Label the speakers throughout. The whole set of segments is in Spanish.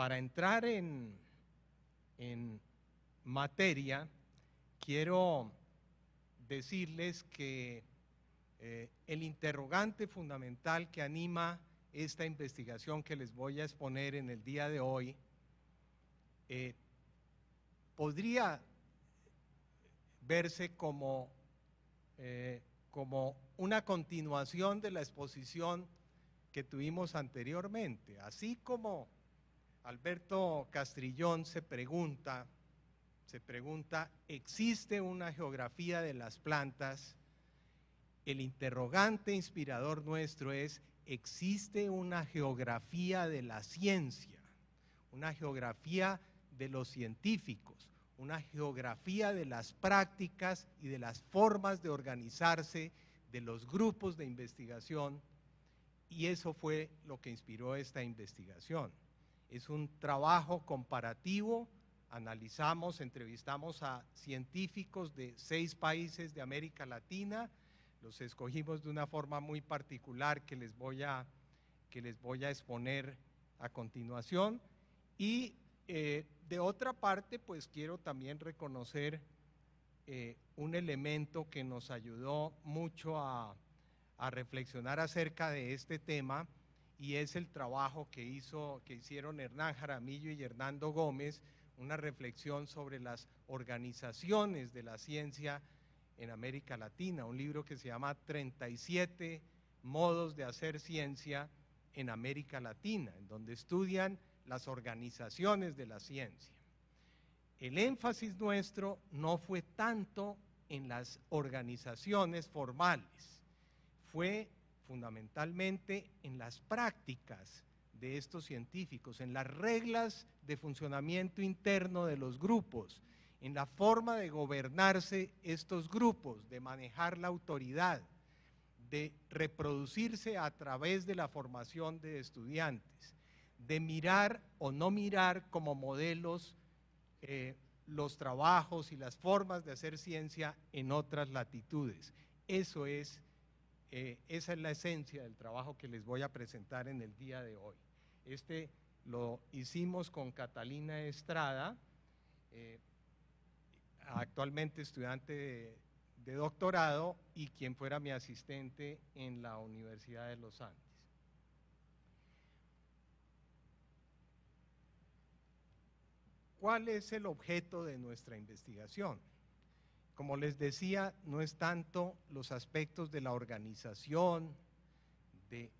Speaker 1: para entrar en materia, quiero decirles que el interrogante fundamental que anima esta investigación que les voy a exponer en el día de hoy podría verse como una continuación de la exposición que tuvimos anteriormente. Así como Alberto Castrillón se pregunta, ¿existe una geografía de las plantas? El interrogante inspirador nuestro es, ¿existe una geografía de la ciencia? Una geografía de los científicos, una geografía de las prácticas y de las formas de organizarse de los grupos de investigación, y eso fue lo que inspiró esta investigación. Es un trabajo comparativo, analizamos, entrevistamos a científicos de 6 países de América Latina, los escogimos de una forma muy particular que les voy a exponer a continuación, y de otra parte, pues quiero también reconocer un elemento que nos ayudó mucho a reflexionar acerca de este tema, y es el trabajo que hicieron Hernán Jaramillo y Hernando Gómez, una reflexión sobre las organizaciones de la ciencia en América Latina, un libro que se llama 37 modos de hacer ciencia en América Latina, en donde estudian las organizaciones de la ciencia. El énfasis nuestro no fue tanto en las organizaciones formales, fue fundamentalmente en las prácticas de estos científicos, en las reglas de funcionamiento interno de los grupos, en la forma de gobernarse estos grupos, de manejar la autoridad, de reproducirse a través de la formación de estudiantes, de mirar o no mirar como modelos los trabajos y las formas de hacer ciencia en otras latitudes. Esa es la esencia del trabajo que les voy a presentar en el día de hoy. Lo hicimos con Catalina Estrada, actualmente estudiante de doctorado y quien fuera mi asistente en la Universidad de los Andes. ¿Cuál es el objeto de nuestra investigación? Como les decía, no es tanto los aspectos de la organización, de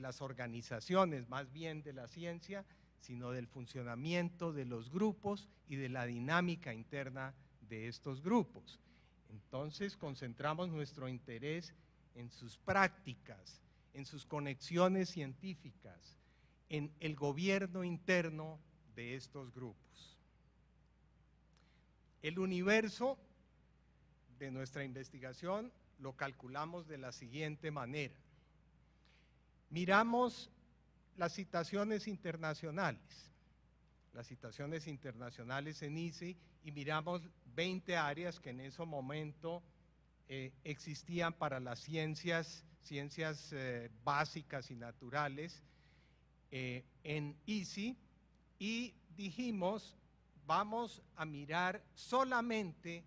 Speaker 1: las organizaciones, más bien de la ciencia, sino del funcionamiento de los grupos y de la dinámica interna de estos grupos. Entonces, concentramos nuestro interés en sus prácticas, en sus conexiones científicas, en el gobierno interno de estos grupos. El universo de nuestra investigación lo calculamos de la siguiente manera. Miramos las citaciones internacionales en ICI, y miramos 20 áreas que en ese momento existían para las ciencias básicas y naturales en ICI, y dijimos, vamos a mirar solamente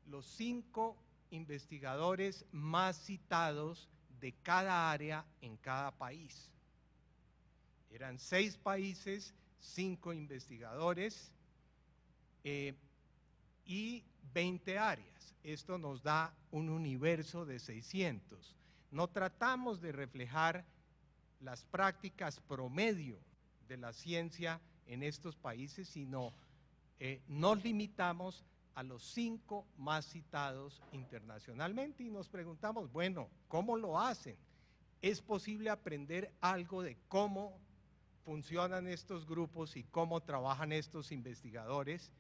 Speaker 1: los 5 investigadores más citados de cada área en cada país. Eran 6 países, 5 investigadores y 20 áreas. Esto nos da un universo de 600. No tratamos de reflejar las prácticas promedio de la ciencia en estos países, sino nos limitamos a los 5 más citados internacionalmente, y nos preguntamos, bueno, ¿cómo lo hacen? ¿Es posible aprender algo de cómo funcionan estos grupos y cómo trabajan estos investigadores?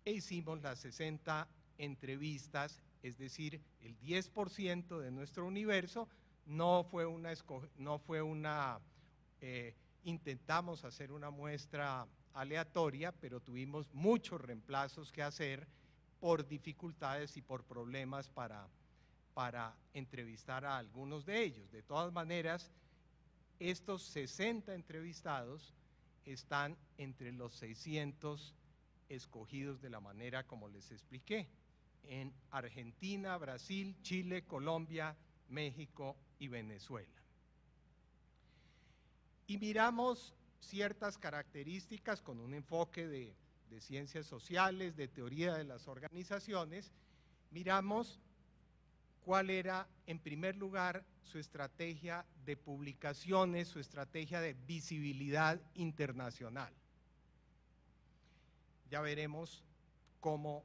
Speaker 1: E hicimos las 60 entrevistas, es decir, el 10% de nuestro universo. Intentamos hacer una muestra aleatoria, pero tuvimos muchos reemplazos que hacer por dificultades y por problemas para entrevistar a algunos de ellos. De todas maneras, estos 60 entrevistados están entre los 600 escogidos de la manera como les expliqué, en Argentina, Brasil, Chile, Colombia, México y Venezuela. Y miramos ciertas características con un enfoque de ciencias sociales, de teoría de las organizaciones. Miramos cuál era, en primer lugar, su estrategia de publicaciones, su estrategia de visibilidad internacional. Ya veremos cómo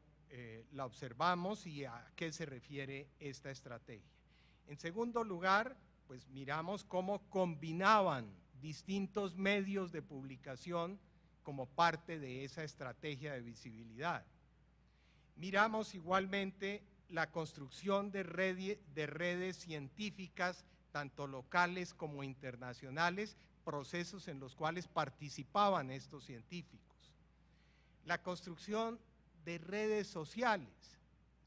Speaker 1: la observamos y a qué se refiere esta estrategia. En segundo lugar, pues miramos cómo combinaban distintos medios de publicación como parte de esa estrategia de visibilidad. Miramos igualmente la construcción de redes científicas, tanto locales como internacionales, procesos en los cuales participaban estos científicos. La construcción de redes sociales,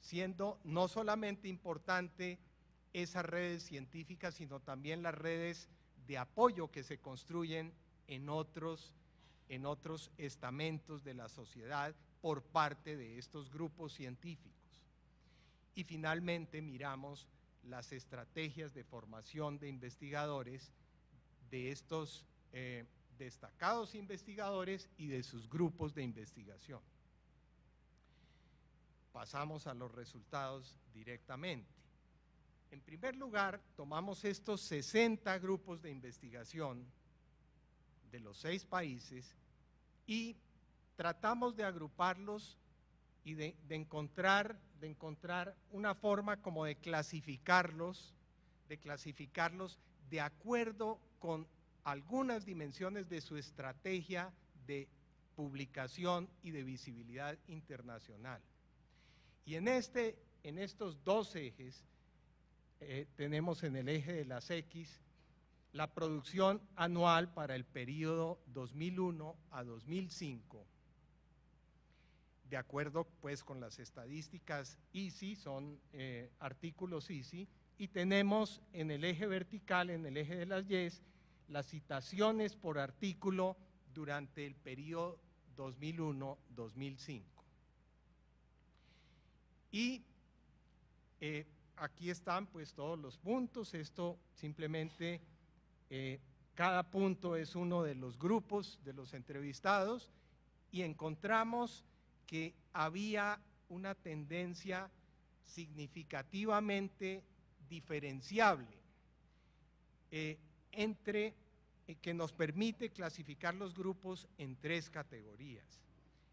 Speaker 1: siendo no solamente importante esas redes científicas, sino también las redes de apoyo que se construyen en otros estamentos de la sociedad por parte de estos grupos científicos. Y finalmente miramos las estrategias de formación de investigadores de estos destacados investigadores y de sus grupos de investigación. Pasamos a los resultados directamente. En primer lugar, tomamos estos 60 grupos de investigación de los 6 países y tratamos de agruparlos y de encontrar una forma como de clasificarlos de acuerdo con algunas dimensiones de su estrategia de publicación y de visibilidad internacional. Y en estos 2 ejes, tenemos en el eje de las X la producción anual para el periodo 2001 a 2005, de acuerdo pues con las estadísticas ISI, son artículos ISI, y tenemos en el eje vertical, en el eje de las Y, las citaciones por artículo durante el periodo 2001-2005. Y aquí están pues todos los puntos. Esto simplemente, cada punto es uno de los grupos de los entrevistados y encontramos que había una tendencia significativamente diferenciable que nos permite clasificar los grupos en 3 categorías.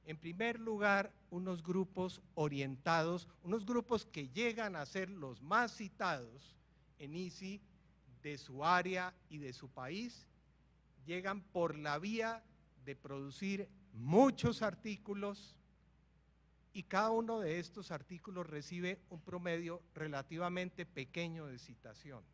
Speaker 1: En primer lugar, unos grupos orientados, unos grupos que llegan a ser los más citados en ISI de su área y de su país, llegan por la vía de producir muchos artículos y cada uno de estos artículos recibe un promedio relativamente pequeño de citaciones.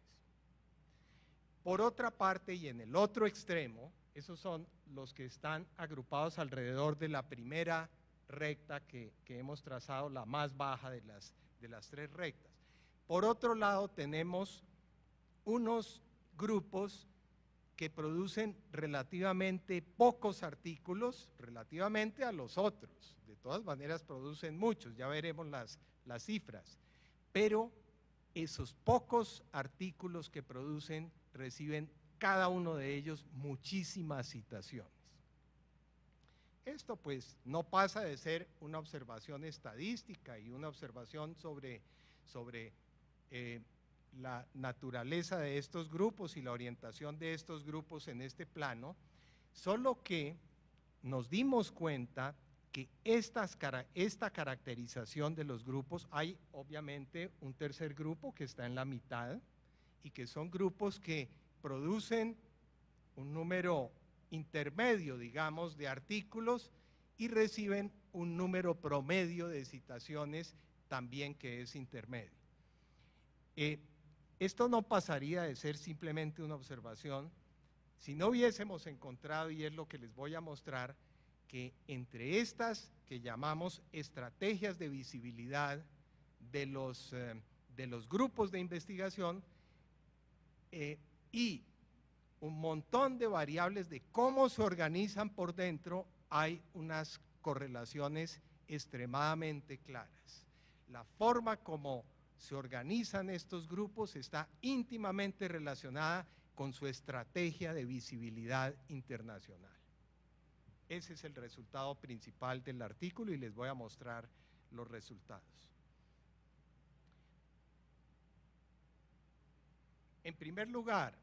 Speaker 1: Por otra parte, y en el otro extremo, esos son los que están agrupados alrededor de la primera recta que hemos trazado, la más baja de las 3 rectas. Por otro lado, tenemos unos grupos que producen relativamente pocos artículos, relativamente a los otros. De todas maneras producen muchos, ya veremos las cifras. Pero esos pocos artículos que producen reciben cada uno de ellos muchísimas citaciones. Esto pues no pasa de ser una observación estadística y una observación sobre la naturaleza de estos grupos y la orientación de estos grupos en este plano, solo que nos dimos cuenta que esta caracterización de los grupos, hay obviamente un tercer grupo que está en la mitad y que son grupos que producen un número intermedio, digamos, de artículos y reciben un número promedio de citaciones también que es intermedio. Esto no pasaría de ser simplemente una observación si no hubiésemos encontrado, y es lo que les voy a mostrar, que entre estas que llamamos estrategias de visibilidad de los grupos de investigación y un montón de variables de cómo se organizan por dentro, hay unas correlaciones extremadamente claras. La forma como se organizan estos grupos está íntimamente relacionada con su estrategia de visibilidad internacional. Ese es el resultado principal del artículo y les voy a mostrar los resultados. En primer lugar,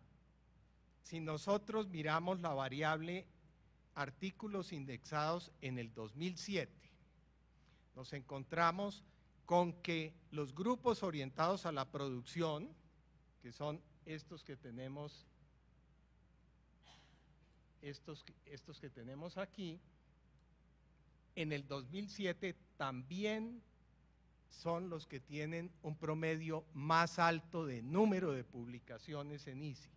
Speaker 1: si nosotros miramos la variable artículos indexados en el 2007, nos encontramos con que los grupos orientados a la producción, que son estos que tenemos, estos que tenemos aquí, en el 2007 también son los que tienen un promedio más alto de número de publicaciones en ISI.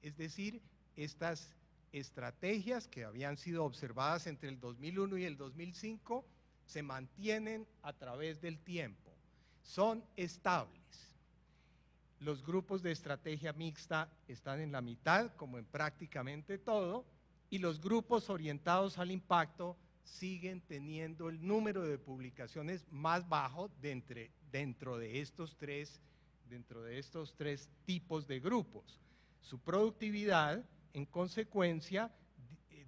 Speaker 1: Es decir, estas estrategias que habían sido observadas entre el 2001 y el 2005 se mantienen a través del tiempo, son estables. Los grupos de estrategia mixta están en la mitad, como en prácticamente todo, y los grupos orientados al impacto siguen teniendo el número de publicaciones más bajo dentro de estos tres tipos de grupos. Su productividad, en consecuencia,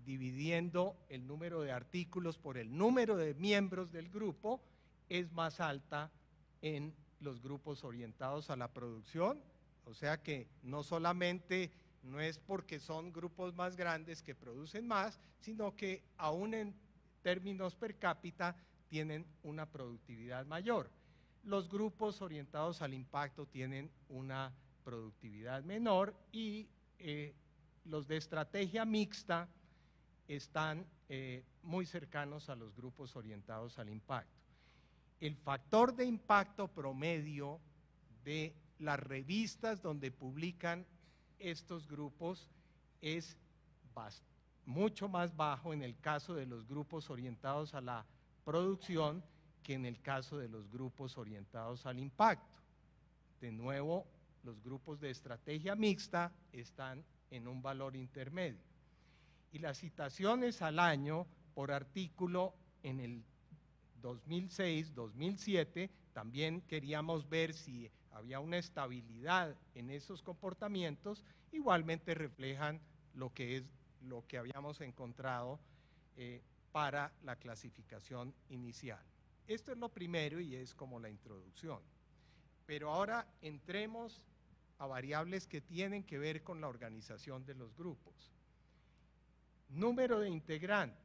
Speaker 1: dividiendo el número de artículos por el número de miembros del grupo, es más alta en los grupos orientados a la producción, o sea que no solamente no es porque son grupos más grandes que producen más, sino que aún en términos per cápita tienen una productividad mayor. Los grupos orientados al impacto tienen una productividad menor y los de estrategia mixta están muy cercanos a los grupos orientados al impacto. El factor de impacto promedio de las revistas donde publican estos grupos es mucho más bajo en el caso de los grupos orientados a la producción que en el caso de los grupos orientados al impacto. De nuevo, los grupos de estrategia mixta están en un valor intermedio. Y las citaciones al año por artículo en el 2006-2007, también queríamos ver si había una estabilidad en esos comportamientos, igualmente reflejan lo que habíamos encontrado para la clasificación inicial. Esto es lo primero y es como la introducción. Pero ahora entremos a variables que tienen que ver con la organización de los grupos. Número de integrantes.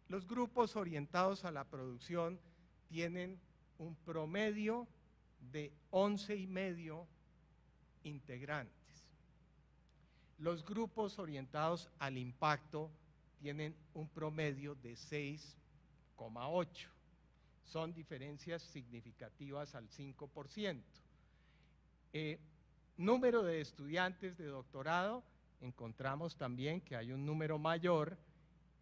Speaker 1: Los grupos orientados a la producción tienen un promedio de 11,5 integrantes. Los grupos orientados al impacto tienen un promedio de 6,8. Son diferencias significativas al 5%. Número de estudiantes de doctorado, encontramos también que hay un número mayor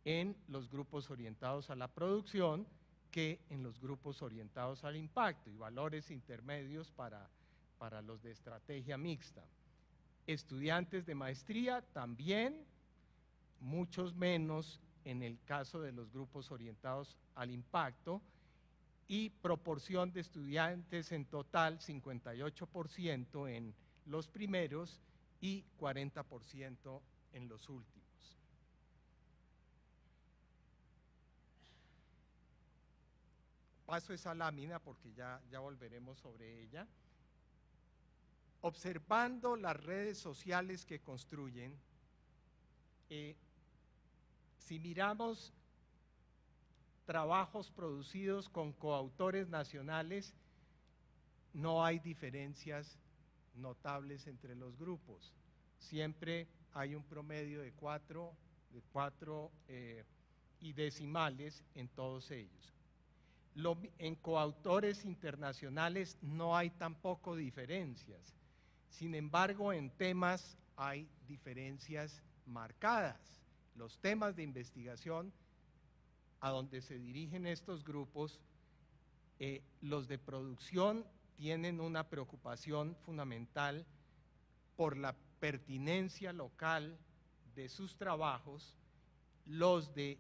Speaker 1: en los grupos orientados a la producción que en los grupos orientados al impacto y valores intermedios para los de estrategia mixta. Estudiantes de maestría también, muchos menos en el caso de los grupos orientados al impacto, y proporción de estudiantes en total 58% en los primeros y 40% en los últimos. Paso esa lámina porque ya volveremos sobre ella. Observando las redes sociales que construyen, si miramos trabajos producidos con coautores nacionales, no hay diferencias notables entre los grupos. Siempre hay un promedio de 4 y decimales en todos ellos. En coautores internacionales no hay tampoco diferencias. Sin embargo, en temas hay diferencias marcadas. Los temas de investigación a donde se dirigen estos grupos, los de producción tienen una preocupación fundamental por la pertinencia local de sus trabajos, los de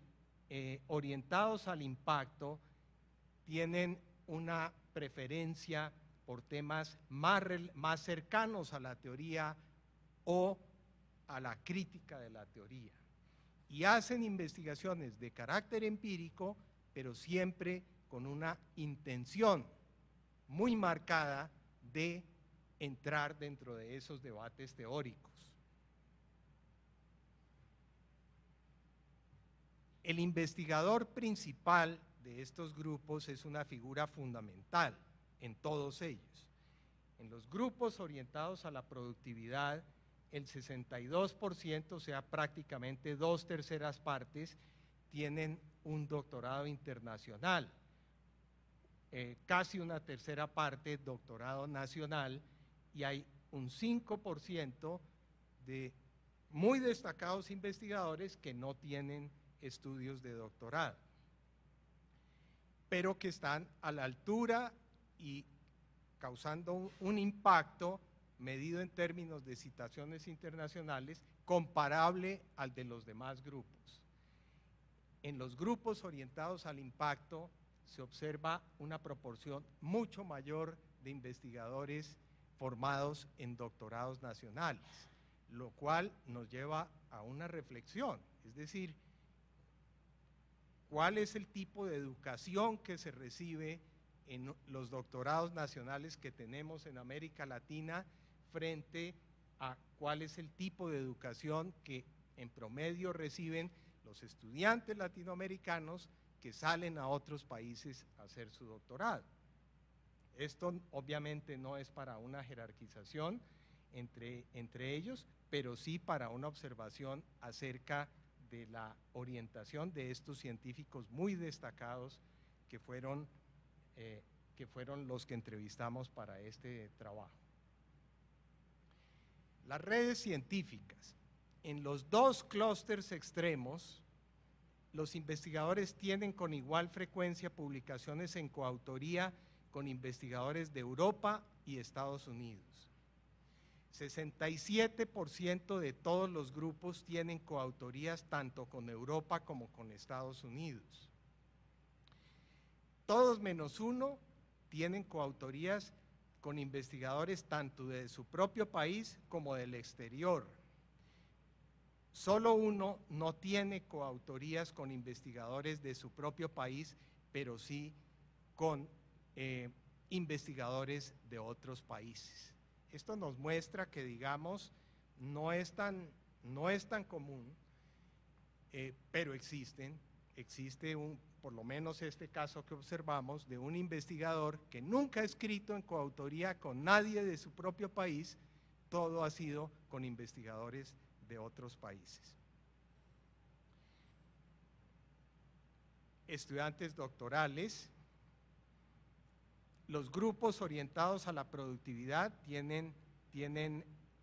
Speaker 1: orientados al impacto tienen una preferencia por temas más cercanos a la teoría o a la crítica de la teoría. Y hacen investigaciones de carácter empírico, pero siempre con una intención muy marcada de entrar dentro de esos debates teóricos. El investigador principal de estos grupos es una figura fundamental en todos ellos. En los grupos orientados a la productividad, el 62%, o sea, prácticamente 2/3 partes, tienen un doctorado internacional. Casi 1/3 parte doctorado nacional, y hay un 5% de muy destacados investigadores que no tienen estudios de doctorado, pero que están a la altura y causando un impacto medido en términos de citaciones internacionales comparable al de los demás grupos. En los grupos orientados al impacto se observa una proporción mucho mayor de investigadores formados en doctorados nacionales, lo cual nos lleva a una reflexión, es decir, ¿cuál es el tipo de educación que se recibe en los doctorados nacionales que tenemos en América Latina frente a cuál es el tipo de educación que en promedio reciben los estudiantes latinoamericanos que salen a otros países a hacer su doctorado? Esto obviamente no es para una jerarquización entre ellos, pero sí para una observación acerca de la orientación de estos científicos muy destacados que fueron los que entrevistamos para este trabajo. Las redes científicas. En los dos clústeres extremos, los investigadores tienen con igual frecuencia publicaciones en coautoría con investigadores de Europa y Estados Unidos. 67% de todos los grupos tienen coautorías tanto con Europa como con Estados Unidos. Todos menos uno tienen coautorías con investigadores tanto de su propio país como del exterior. Solo uno no tiene coautorías con investigadores de su propio país, pero sí con investigadores de otros países. Esto nos muestra que, digamos, no es tan común, pero existe por lo menos este caso que observamos, de un investigador que nunca ha escrito en coautoría con nadie de su propio país, todo ha sido con investigadores de otros países. Estudiantes doctorales. Los grupos orientados a la productividad tienen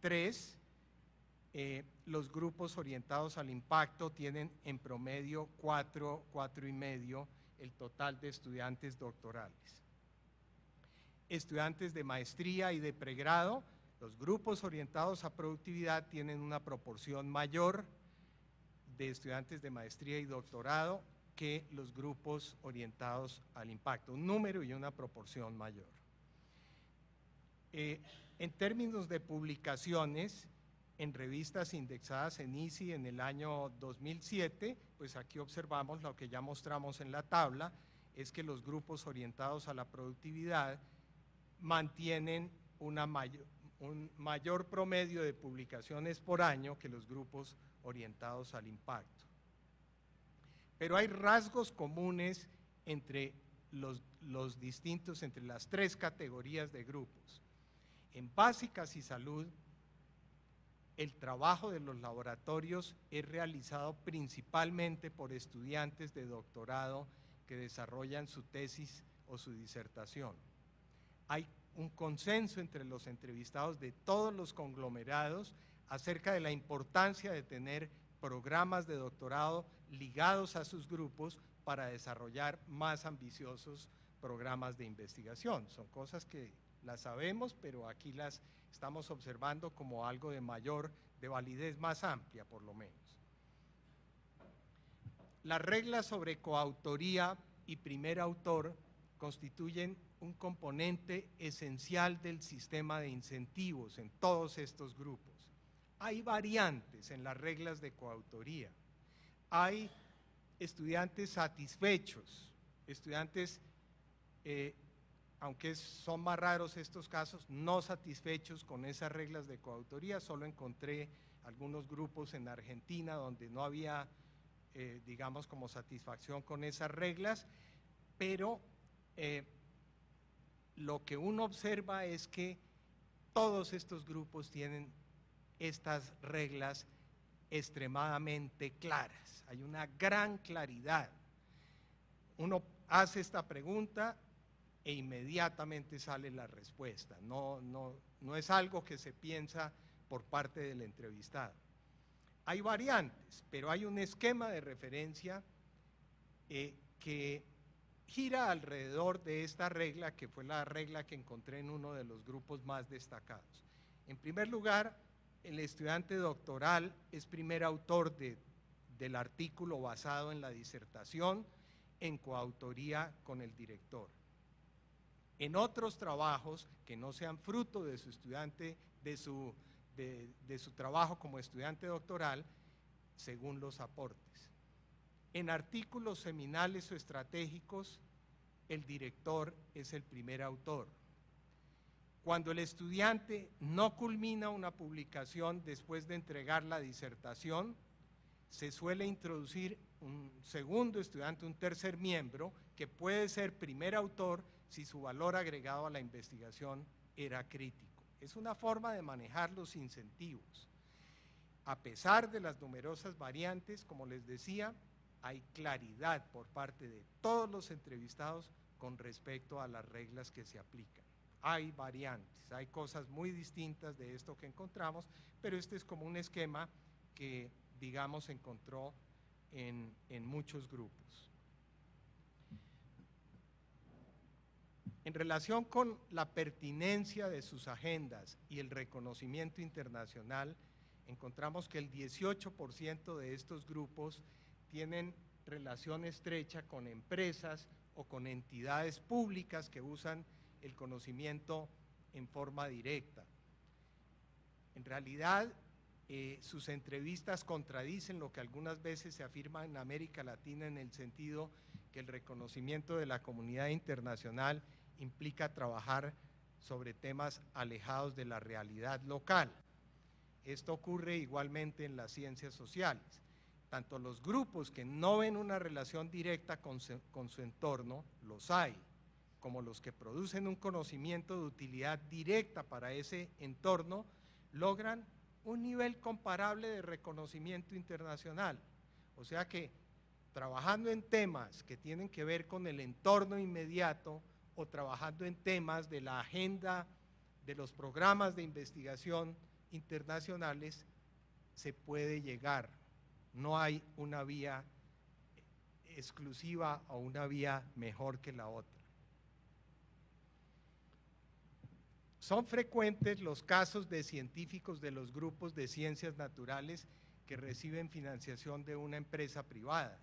Speaker 1: 3, los grupos orientados al impacto tienen en promedio 4,5 el total de estudiantes doctorales. Estudiantes de maestría y de pregrado, los grupos orientados a productividad tienen una proporción mayor de estudiantes de maestría y doctorado que los grupos orientados al impacto, un número y una proporción mayor. En términos de publicaciones, en revistas indexadas en ISI en el año 2007, pues aquí observamos lo que ya mostramos en la tabla, es que los grupos orientados a la productividad mantienen un mayor promedio de publicaciones por año que los grupos orientados al impacto. Pero hay rasgos comunes entre los distintos, entre las 3 categorías de grupos. En básicas y salud, el trabajo de los laboratorios es realizado principalmente por estudiantes de doctorado que desarrollan su tesis o su disertación. Hay un consenso entre los entrevistados de todos los conglomerados acerca de la importancia de tener programas de doctorado ligados a sus grupos para desarrollar más ambiciosos programas de investigación. Son cosas que las sabemos, pero aquí las estamos observando como algo de validez más amplia, por lo menos. Las reglas sobre coautoría y primer autor constituyen un componente esencial del sistema de incentivos en todos estos grupos. Hay variantes en las reglas de coautoría. Hay estudiantes satisfechos, estudiantes, aunque son más raros estos casos, no satisfechos con esas reglas de coautoría. Solo encontré algunos grupos en Argentina donde no había, digamos, como satisfacción con esas reglas, pero lo que uno observa es que todos estos grupos tienen estas reglas extremadamente claras. Hay una gran claridad. Uno hace esta pregunta e inmediatamente sale la respuesta. No es algo que se piensa por parte del entrevistado. Hay variantes, pero hay un esquema de referencia que gira alrededor de esta regla, que fue la regla que encontré en uno de los grupos más destacados. En primer lugar, el estudiante doctoral es primer autor del artículo basado en la disertación en coautoría con el director. En otros trabajos que no sean fruto de su estudiante, de su trabajo como estudiante doctoral, según los aportes. En artículos seminales o estratégicos, el director es el primer autor. Cuando el estudiante no culmina una publicación después de entregar la disertación, se suele introducir un segundo estudiante, un tercer miembro, que puede ser primer autor si su valor agregado a la investigación era crítico. Es una forma de manejar los incentivos. A pesar de las numerosas variantes, como les decía, hay claridad por parte de todos los entrevistados con respecto a las reglas que se aplican. Hay variantes, hay cosas muy distintas de esto que encontramos, pero este es como un esquema que, digamos, se encontró en muchos grupos. En relación con la pertinencia de sus agendas y el reconocimiento internacional, encontramos que el 18% de estos grupos tienen relación estrecha con empresas o con entidades públicas que usan el conocimiento en forma directa. En realidad, sus entrevistas contradicen lo que algunas veces se afirma en América Latina, en el sentido que el reconocimiento de la comunidad internacional implica trabajar sobre temas alejados de la realidad local. Esto ocurre igualmente en las ciencias sociales. Tanto los grupos que no ven una relación directa con su entorno, los hay, como los que producen un conocimiento de utilidad directa para ese entorno, logran un nivel comparable de reconocimiento internacional. O sea que, trabajando en temas que tienen que ver con el entorno inmediato o trabajando en temas de la agenda de los programas de investigación internacionales, se puede llegar. No hay una vía exclusiva o una vía mejor que la otra. Son frecuentes los casos de científicos de los grupos de ciencias naturales que reciben financiación de una empresa privada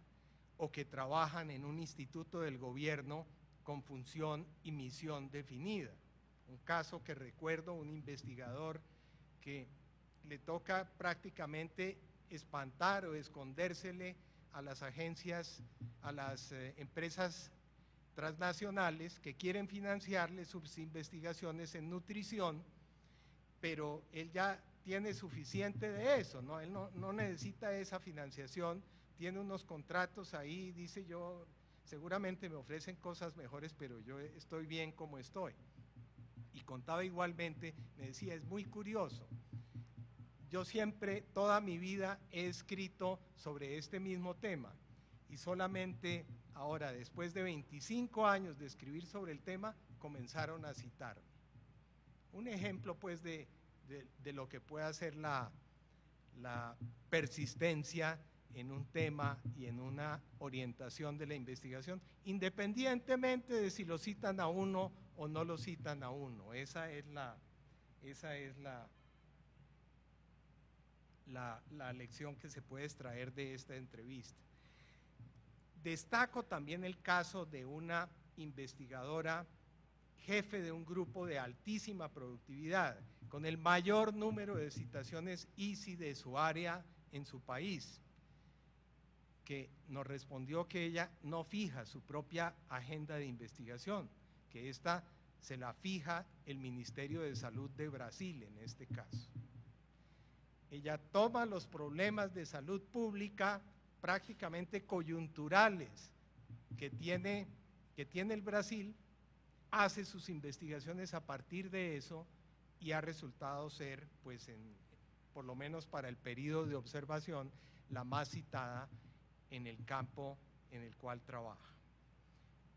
Speaker 1: o que trabajan en un instituto del gobierno con función y misión definida. Un caso que recuerdo, un investigador que le toca prácticamente espantar o escondérsele a las agencias, a las empresas transnacionales que quieren financiarle sus investigaciones en nutrición, pero él ya tiene suficiente de eso, ¿no? Él no necesita esa financiación, tiene unos contratos ahí, dice yo, seguramente me ofrecen cosas mejores, pero yo estoy bien como estoy. Y contaba igualmente, me decía, es muy curioso, yo siempre, toda mi vida he escrito sobre este mismo tema y solamente ahora, después de 25 años de escribir sobre el tema, comenzaron a citarme. Un ejemplo pues de lo que puede ser la persistencia en un tema y en una orientación de la investigación, independientemente de si lo citan a uno o no lo citan a uno. Esa es la lección que se puede extraer de esta entrevista. Destaco también el caso de una investigadora jefe de un grupo de altísima productividad, con el mayor número de citaciones ISI de su área en su país, que nos respondió que ella no fija su propia agenda de investigación, que esta se la fija el Ministerio de Salud de Brasil en este caso. Ella toma los problemas de salud pública prácticamente coyunturales que tiene el Brasil, hace sus investigaciones a partir de eso y ha resultado ser, pues, por lo menos para el periodo de observación, la más citada en el campo en el cual trabaja.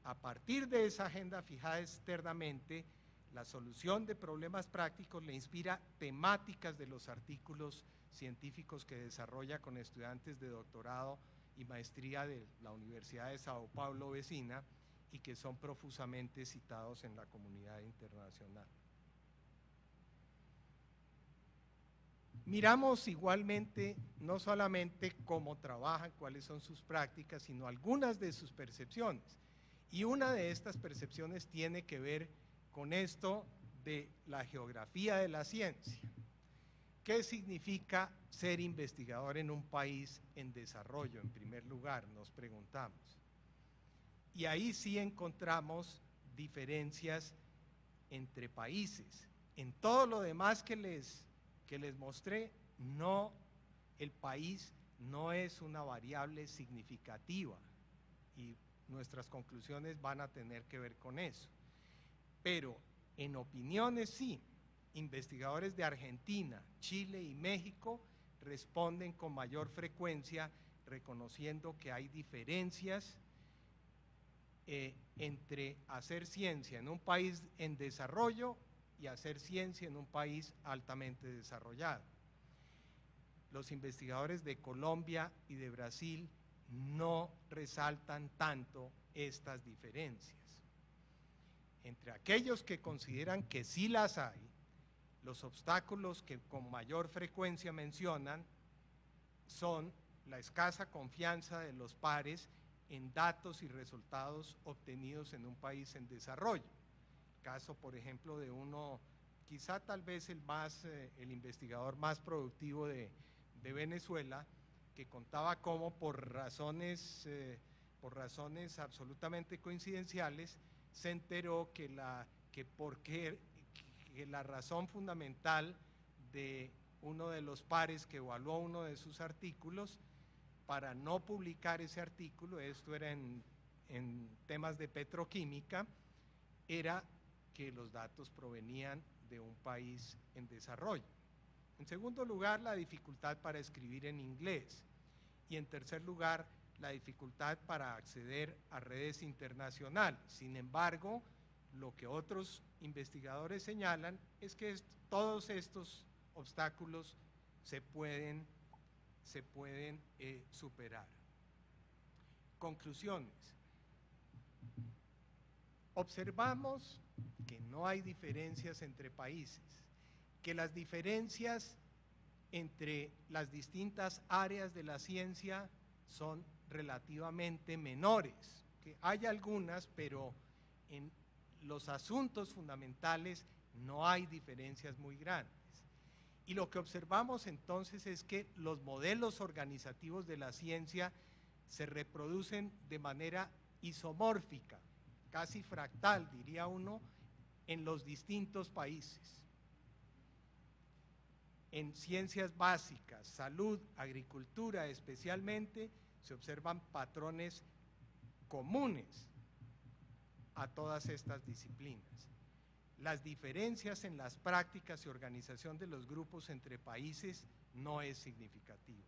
Speaker 1: A partir de esa agenda fijada externamente, la solución de problemas prácticos le inspira temáticas de los artículos científicos que desarrolla con estudiantes de doctorado y maestría de la Universidad de Sao Paulo vecina y que son profusamente citados en la comunidad internacional. Miramos igualmente no solamente cómo trabajan, cuáles son sus prácticas, sino algunas de sus percepciones. Y una de estas percepciones tiene que ver con esto de la geografía de la ciencia. ¿Qué significa ser investigador en un país en desarrollo? En primer lugar, nos preguntamos. Y ahí sí encontramos diferencias entre países. En todo lo demás que les mostré, el país no es una variable significativa y nuestras conclusiones van a tener que ver con eso. Pero en opiniones sí, investigadores de Argentina, Chile y México responden con mayor frecuencia reconociendo que hay diferencias entre hacer ciencia en un país en desarrollo y hacer ciencia en un país altamente desarrollado. Los investigadores de Colombia y de Brasil no resaltan tanto estas diferencias. Entre aquellos que consideran que sí las hay, los obstáculos que con mayor frecuencia mencionan son la escasa confianza de los pares en datos y resultados obtenidos en un país en desarrollo. Caso, por ejemplo, de uno, quizá tal vez el investigador más productivo de Venezuela, que contaba cómo por razones absolutamente coincidenciales se enteró que la razón fundamental de uno de los pares que evaluó uno de sus artículos para no publicar ese artículo, esto era en temas de petroquímica, era que los datos provenían de un país en desarrollo. En segundo lugar, la dificultad para escribir en inglés. Y en tercer lugar, la dificultad para acceder a redes internacionales. Sin embargo, lo que otros investigadores señalan es que todos estos obstáculos se pueden superar. Conclusiones. Observamos que no hay diferencias entre países, que las diferencias entre las distintas áreas de la ciencia son relativamente menores, que hay algunas, pero en los asuntos fundamentales no hay diferencias muy grandes. Y lo que observamos entonces es que los modelos organizativos de la ciencia se reproducen de manera isomórfica, casi fractal, diría uno, en los distintos países. En ciencias básicas, salud, agricultura especialmente, se observan patrones comunes a todas estas disciplinas. Las diferencias en las prácticas y organización de los grupos entre países no es significativa.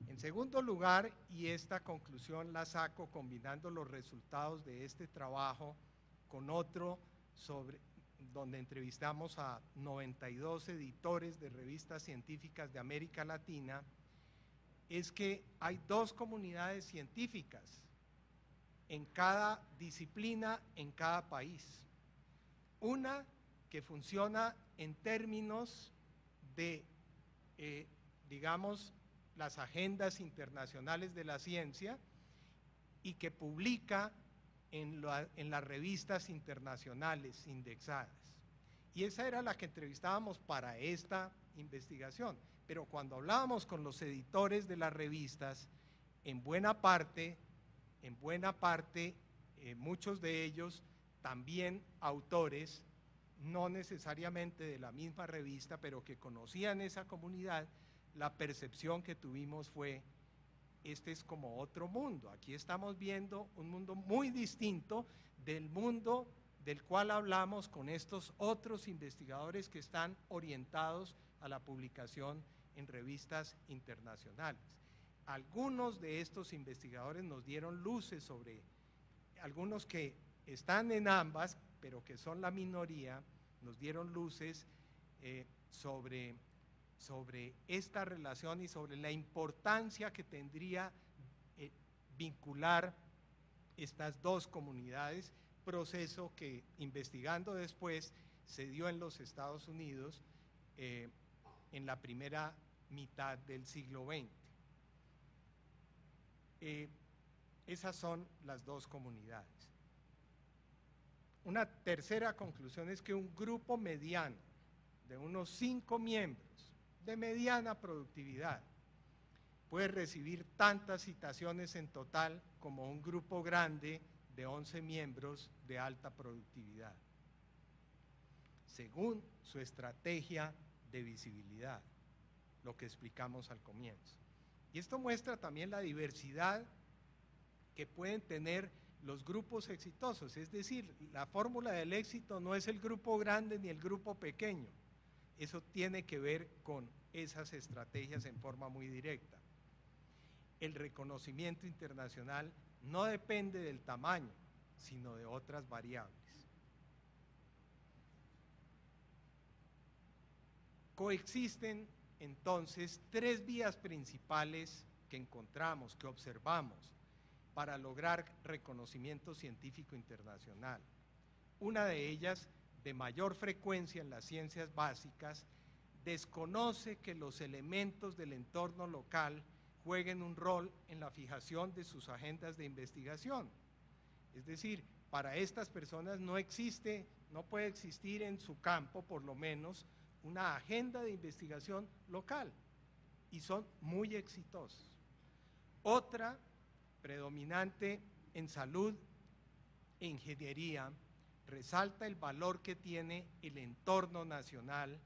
Speaker 1: En segundo lugar, y esta conclusión la saco combinando los resultados de este trabajo con otro donde entrevistamos a 92 editores de revistas científicas de América Latina, es que hay dos comunidades científicas en cada disciplina, en cada país. Una que funciona en términos de, digamos, las agendas internacionales de la ciencia y que publica en las revistas internacionales indexadas. Y esa era la que entrevistábamos para esta investigación. Pero cuando hablábamos con los editores de las revistas, en buena parte, muchos de ellos también autores, no necesariamente de la misma revista, pero que conocían esa comunidad, la percepción que tuvimos fue: este es como otro mundo, aquí estamos viendo un mundo muy distinto del mundo del cual hablamos con estos otros investigadores que están orientados a la publicación en revistas internacionales. Algunos de estos investigadores nos dieron luces sobre, algunos que están en ambas, pero que son la minoría, nos dieron luces sobre esta relación y sobre la importancia que tendría vincular estas dos comunidades, proceso que, investigando después, se dio en los Estados Unidos en la primera mitad del siglo XX. Esas son las dos comunidades. Una tercera conclusión es que un grupo mediano de unos 5 miembros de mediana productividad puede recibir tantas citaciones en total como un grupo grande de 11 miembros de alta productividad, según su estrategia de visibilidad, lo que explicamos al comienzo. Y esto muestra también la diversidad que pueden tener los grupos exitosos, es decir, la fórmula del éxito no es el grupo grande ni el grupo pequeño, eso tiene que ver con esas estrategias en forma muy directa. El reconocimiento internacional no depende del tamaño, sino de otras variables. Coexisten entonces 3 vías principales que encontramos, que observamos, para lograr reconocimiento científico internacional. Una de ellas, de mayor frecuencia en las ciencias básicas, desconoce que los elementos del entorno local jueguen un rol en la fijación de sus agendas de investigación. Es decir, para estas personas no puede existir en su campo, por lo menos, una agenda de investigación local, y son muy exitosos. Otra, predominante en salud e ingeniería, resalta el valor que tiene el entorno nacional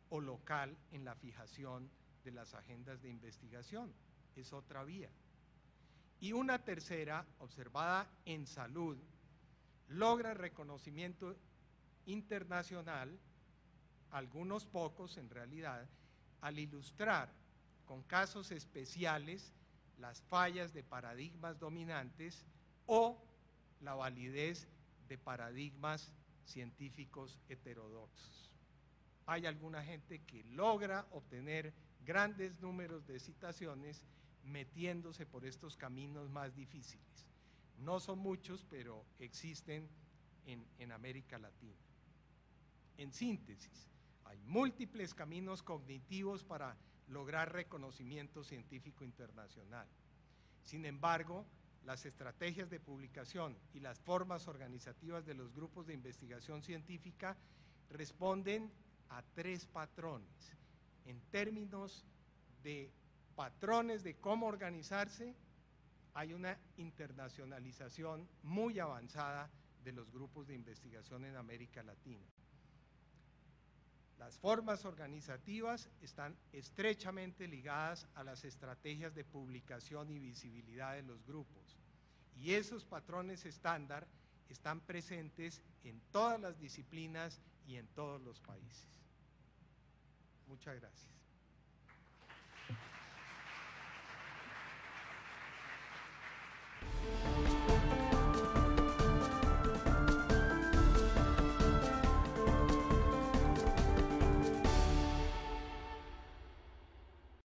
Speaker 1: o local en la fijación de las agendas de investigación. Es otra vía. Y una tercera, observada en salud, logra reconocimiento internacional, algunos pocos en realidad, al ilustrar con casos especiales las fallas de paradigmas dominantes o la validez de paradigmas científicos heterodoxos. Hay alguna gente que logra obtener grandes números de citaciones metiéndose por estos caminos más difíciles. No son muchos, pero existen en América Latina. En síntesis, hay múltiples caminos cognitivos para lograr reconocimiento científico internacional. Sin embargo, las estrategias de publicación y las formas organizativas de los grupos de investigación científica responden a 3 patrones. En términos de patrones de cómo organizarse, hay una internacionalización muy avanzada de los grupos de investigación en América Latina. Las formas organizativas están estrechamente ligadas a las estrategias de publicación y visibilidad de los grupos, y esos patrones estándar están presentes en todas las disciplinas y en todos los países. Muchas gracias.